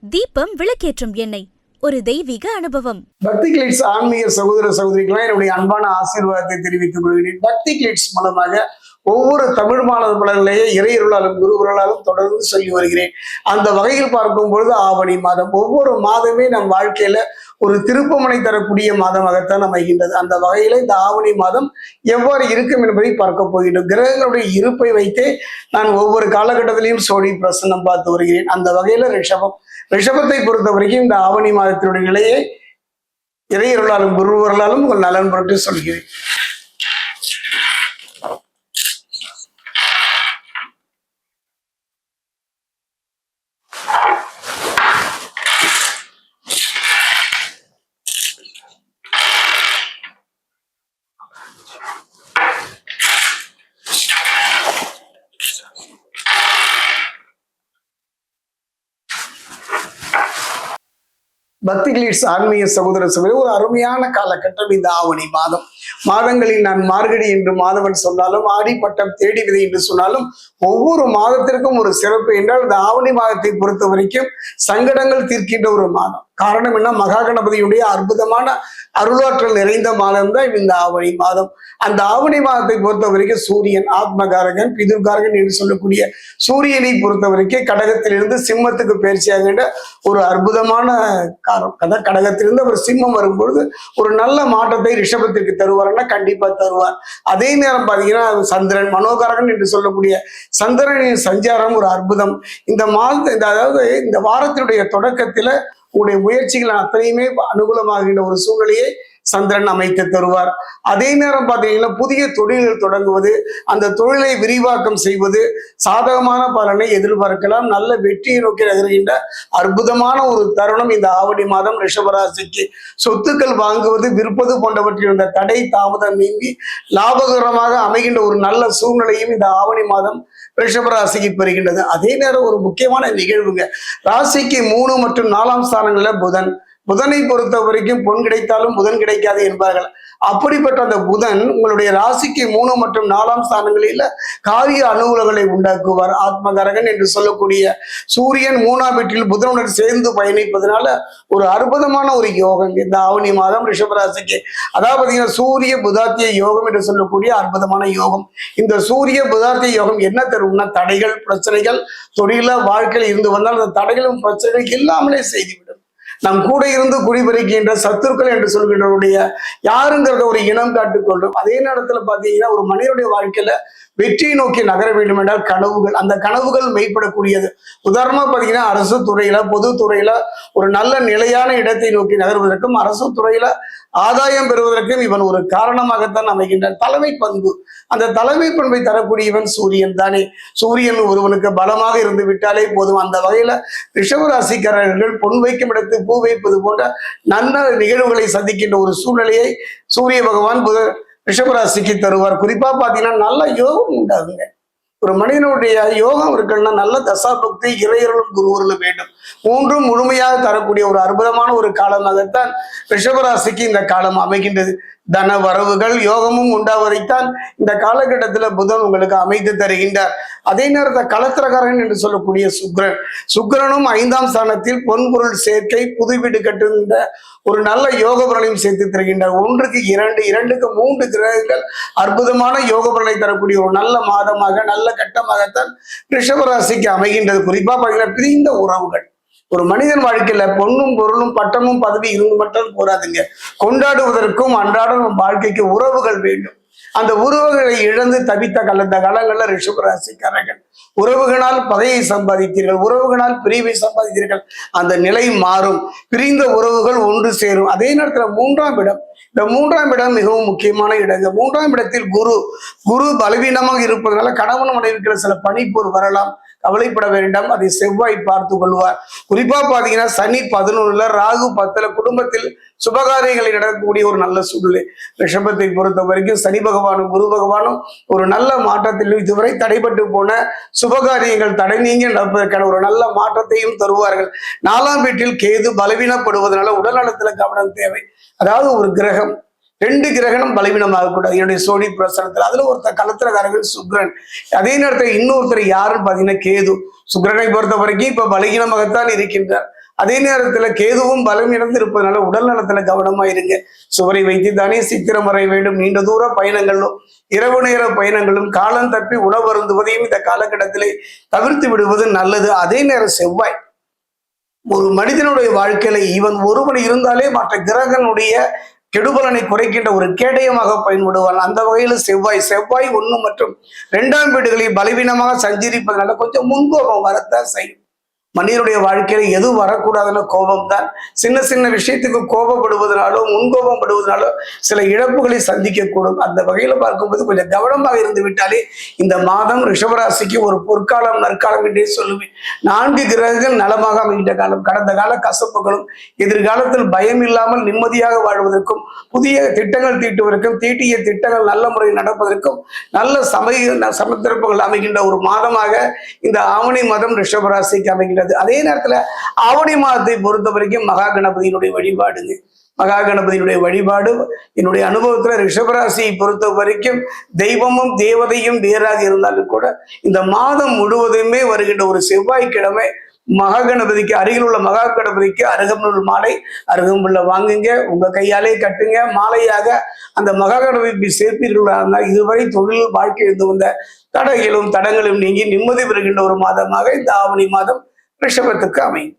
தீபம் விளக்கேற்றும் எண்ணெய், ஒரு தெய்வீக அனுபவம். பக்தி கிளிட்ஸ் ஆன்மீக சகோதர சகோதரிகளாம் என்னுடைய அன்பான ஆசீர்வாதத்தை தெரிவித்துக் கொள்கிறேன். பக்தி கிளிட்ஸ் மூலமாக ஒவ்வொரு தமிழ் மாணவ பலர்களையே இறையருளாலும் குருவர்களாலும் தொடர்ந்து சொல்லி வருகிறேன். அந்த வகையில் பார்க்கும் பொழுது ஆவணி மாதம் ஒவ்வொரு மாதமே நம் வாழ்க்கையில ஒரு திருப்பமுனை தரக்கூடிய மாதமாகத்தான் அமைகின்றது. அந்த வகையில இந்த ஆவணி மாதம் எவ்வாறு இருக்கும் என்பதை பார்க்க போகின்றோம். கிரகங்களுடைய இருப்பை வைத்தே நான் ஒவ்வொரு காலகட்டத்திலையும் சோழி பிரசன்னம் பார்த்து வருகிறேன். அந்த வகையில ரிஷபத்தை பொறுத்த வரைக்கும் இந்த ஆவணி மாதத்தினுடைய நிலையை இறையருளாலும் குருவர்களாலும் உங்கள் நலன் பொருட்டு சொல்கிறேன். பக்தி கிளிட்ஸ் ஆன்மீக சகோதர சகோதரி, ஒரு அருமையான காலகட்டம் இந்த ஆவணி மாதம். மாதங்களில் நான் மார்கழி என்று மாதவன் சொன்னாலும், ஆடிப்பட்டம் தேடி விதை என்று சொன்னாலும், ஒவ்வொரு மாதத்திற்கும் ஒரு சிறப்பு என்றால் இந்த ஆவணி மாதத்தை பொறுத்த வரைக்கும் சங்கடங்கள் தீர்க்கின்ற ஒரு மாதம். காரணம் என்ன? மகா கணபதியுடைய அற்புதமான அருளாற்றல் நிறைந்த மாதம் தான் இந்த ஆவணி மாதம். அந்த ஆவணி மாதத்தை பொறுத்த வரைக்கும் சூரியன் ஆத்மகாரகன், பிதுர்காரகன் என்று சொல்லக்கூடிய சூரியனை பொறுத்த வரைக்கும் கடகத்திலிருந்து சிம்மத்துக்கு பயிற்சியாகின்ற ஒரு அற்புதமான காலம். கடகத்திலிருந்து ஒரு சிம்மம் வரும்பொழுது ஒரு நல்ல மாற்றத்தை ரிஷபத்திற்கு தருவார்னா கண்டிப்பா தருவார். அதே நேரம் பாத்தீங்கன்னா சந்திரன் மனோகாரகன் என்று சொல்லக்கூடிய சந்திரனின் சஞ்சாரம் ஒரு அற்புதம். இந்த மாதத்தை, அதாவது இந்த வாரத்தினுடைய தொடக்கத்துல உங்களுடைய முயற்சிகள் அத்தனையுமே அனுகூலமாகின்ற ஒரு சூழ்நிலையை சந்திரன் அமைத்து தருவார். அதே நேரம் பார்த்தீங்கன்னா புதிய தொழில்கள் தொடங்குவது, அந்த தொழிலை விரிவாக்கம் செய்வது, சாதகமான பலனை எதிர்பார்க்கலாம். நல்ல வெற்றியை நோக்கி நகர்கின்ற அற்புதமான ஒரு தருணம் இந்த ஆவணி மாதம் ரிஷபராசிக்கு. சொத்துக்கள் வாங்குவது, விற்பது போன்றவற்றில் இருந்த தடை தாமதம் நீங்கி லாபகரமாக அமைகின்ற ஒரு நல்ல சூழ்நிலையும் இந்த ஆவணி மாதம் ரிஷபராசிக்கு பெறுகின்றது. அதே நேரம் ஒரு முக்கியமான நிகழ்வுங்க. ராசிக்கு 3 மற்றும் 4ஆம் ஸ்தானங்கள்ல புதனை பொறுத்த வரைக்கும் பொன் கிடைத்தாலும் புதன் கிடைக்காது என்பார்கள். அப்படிப்பட்ட அந்த புதன் உங்களுடைய ராசிக்கு 3 மற்றும் 4ஆம் ஸ்தானங்களில் காரிய அனுகூலங்களை உண்டாக்குவார். ஆத்மகரகன் என்று சொல்லக்கூடிய சூரியன் 3ஆம் வீட்டில் புதனுடன் சேர்ந்து பயணிப்பதனால ஒரு அற்புதமான ஒரு யோகம் இந்த ஆவணி மாதம் ரிஷபராசிக்கு. அதாவது சூரிய புதாத்திய யோகம் என்று சொல்லக்கூடிய அற்புதமான யோகம். இந்த சூரிய புதாத்திய யோகம் என்ன தரும்னா, தடைகள் பிரச்சனைகள் தொழில வாழ்க்கையில் இருந்து வந்தால் அந்த தடைகளும் பிரச்சனைகள் இல்லாமலே செய்துவிடும். நம் கூட இருந்து குடிபெருக்கின்ற சத்துருக்கள் என்று சொல்கின்றவருடைய யாருங்கிறத ஒரு இனம் காட்டுக்கொள்ளும். அதே நேரத்துல பாத்தீங்கன்னா ஒரு மனிதனுடைய வாழ்க்கையில வெற்றியை நோக்கி நகர வேண்டும் என்றால் கனவுகள், அந்த கனவுகள் மெய்ப்படக்கூடியது. உதாரணமா பாத்தீங்கன்னா அரசு துறையில பொதுத்துறையில ஒரு நல்ல நிலையான இடத்தை நோக்கி நகர்வதற்கும் அரசு துறையில ஆதாயம் பெறுவதற்கும் இவன் ஒரு காரணமாகத்தான் அமைகின்றான். தலைமை பண்பு, அந்த தலைமை பண்பை தரக்கூடியவன் சூரியன் தானே. சூரியன் ஒருவனுக்கு பலமாக இருந்து விட்டாலே போதும். அந்த வகையில ரிஷபராசிக்காரர்கள் பொன் வைக்கும் இடத்து பூ வைப்பது போன்ற நல்ல நிகழ்வுகளை சந்திக்கின்ற ஒரு சூழ்நிலையை சூரிய பகவான் ரிஷபராசிக்கு தருவார். குறிப்பா பாத்தீங்கன்னா நல்ல யோகம் உண்டாகுங்க. ஒரு மனிதனுடைய யோகம் இருக்குன்னா நல்ல தசாபக்தி இறையர்களும் குருவர்களும் வேண்டும். 3ம் முழுமையாக தரக்கூடிய ஒரு அற்புதமான ஒரு காலமாகத்தான் ரிஷபராசிக்கு இந்த காலம் அமைகின்றது. தன வரவுகள் யோகமும் உண்டாவதைத்தான் இந்த காலகட்டத்துல புதன் உங்களுக்கு அமைத்து தருகின்றார். அதே நேரத்தை களத்திரகாரன் என்று சொல்லக்கூடிய சுக்கிரனும் 5ஆம் ஸ்தானத்தில் பொன்பொருள் சேர்க்கை, புது வீடு கட்டுகின்ற ஒரு நல்ல யோக பலனையும் சேர்த்து தருகின்றார். 1க்கு 2, 2க்கு 3 கிரகங்கள் அற்புதமான யோக பலனை தரக்கூடிய ஒரு நல்ல மாதமாக நல்ல கட்டமாகத்தான் ரிஷபராசிக்கு அமைகின்றது. குறிப்பா பார்த்தீங்கன்னா பிரிந்த உறவுகள். ஒரு மனிதன் வாழ்க்கையில பொண்ணும் பொருளும் பட்டமும் பதவி இருந்து மட்டும் போராதுங்க. கொண்டாடுவதற்கும் அன்றாடம் வாழ்க்கைக்கு உறவுகள் வேண்டும். அந்த உறவுகளை இழந்து தவித்த காலங்கள்ல ரிஷபராசிக்காரர்கள் உறவுகளால் பகையை சம்பாதித்தீர்கள், உறவுகளால் பிரிவை சம்பாதித்தீர்கள். அந்த நிலை மாறும். பிரிந்த உறவுகள் ஒன்று சேரும். அதே நேரத்துல 3ஆம் இடம், இந்த 3ஆம் இடம் மிகவும் முக்கியமான இடம். 3ஆம் இடத்தில் குரு பலவீனமாக இருப்பதனால கணவன் மனைவிக்கிற சில பனிப்போர் வரலாம். கவலைப்பட வேண்டாம், அதை செவ்வாய் பார்த்து கொள்வார். குறிப்பா பாத்தீங்கன்னா சனி 11ல, ராகு 10ல குடும்பத்தில் சுபகாரியங்களை நடக்கக்கூடிய ஒரு நல்ல சூழ்நிலை. ரிஷபத்தை பொறுத்த வரைக்கும் சனி பகவானும் குரு பகவானும் ஒரு நல்ல மாற்றத்தில் இதுவரை தடைபட்டு போன சுபகாரியங்கள் தடை நீங்கி நடப்பதற்கான ஒரு நல்ல மாற்றத்தையும் தருவார்கள். 4ஆம் வீட்டில் கேது பலவீனப்படுவதனால உடல் நலத்துல கவனம் தேவை. அதாவது ஒரு கிரகம் 2 கிரகணம் பலவீனமாக கூடாது. என்னுடைய சோழி பிரசனத்தில் அதுல ஒருத்தர் களத்திரக்காரர்கள் சுக்கிரன். அதே நேரத்தில் இன்னொருத்தர் யாருன்னு பாத்தீங்கன்னா கேது. சுக்கிரனை பொறுத்த வரைக்கும் இப்ப பலகீனமாகத்தான் இருக்கின்றார். அதே நேரத்துல கேதுவும் பலம் இழந்து இருப்பதனால உடல் நலத்துல கவனமா இருங்க. சுவரை வைத்து தானே சித்திரம் வரைய வேண்டும். நீண்ட தூர பயணங்களும் இரவு நேர பயணங்களும் காலம் தப்பி உணவு அருந்துவதையும் இந்த காலகட்டத்திலே தவிர்த்து விடுவது நல்லது. அதே நேரம் செவ்வாய் ஒரு மனிதனுடைய வாழ்க்கையில இவன் ஒருவன் இருந்தாலே மற்ற கிரகனுடைய கெடுபலனை குறைக்கின்ற ஒரு கேடயமாக பயன்படுவான். அந்த வகையில செவ்வாய் 1 மற்றும் 2ஆம் வீடுகளில் பலவீனமாக சஞ்சரிப்பதனால கொஞ்சம் முன்கோபம் வரத்தான் செய்யும். மனிதனுடைய வாழ்க்கையில எது வரக்கூடாதுன்னு கோபம் தான். சின்ன சின்ன விஷயத்துக்கு கோபப்படுவதனாலோ முன்கோபம் படுவதனாலோ சில இழப்புகளை சந்திக்கக்கூடும். அந்த வகையில பார்க்கும்போது கொஞ்சம் கவனமாக இருந்து விட்டாலே இந்த மாதம் ரிஷபராசிக்கு ஒரு பொற்காலம் நற்காலம் என்றே சொல்லுவேன். 4 கிரகங்கள் நலமாக அமைகின்ற காலம். கடந்த கால கசப்புகளும் எதிர்காலத்தில் பயம் இல்லாமல் நிம்மதியாக வாழ்வதற்கும் புதிய திட்டங்கள் தீட்டுவதற்கும் தீட்டிய திட்டங்கள் நல்ல முறையில் நடப்பதற்கும் நல்ல சமத்திருப்பங்கள் அமைகின்ற ஒரு மாதமாக இந்த ஆவணி மாதம் ரிஷபராசிக்கு அமைகின்ற. அதே நேரத்துல ஆவணி மாதத்தை பொறுத்த வரைக்கும் மகா கணபதியினுடைய வழிபாடுங்க. மகா கணபதியினுடைய வழிபாடு என்னுடைய அனுபவத்துல ரிஷபராசியை பொறுத்த வரைக்கும் தெய்வமும் தேவதையும் வேறாக இருந்தாலும் கூட இந்த மாதம் முழுவதுமே வருகின்ற ஒரு செவ்வாய்க்கிழமை மகா கணபதிக்கு அருகில் உள்ள மகா கணபதிக்கு அருகம்புல் மாலை அருகம்புல்ல வாங்குங்க, உங்க கையாலே கட்டுங்க, மாலையாக அந்த மகா கணபதிக்கு சேர்ப்பீர்களாக இதுவரை தொழில் வாழ்க்கை இருந்து வந்த தடங்களும் நீங்கி நிம்மதி பெறுகின்ற ஒரு மாதமாக இந்த ஆவணி மாதம் ரிஷபத்துக்கு அமையும்.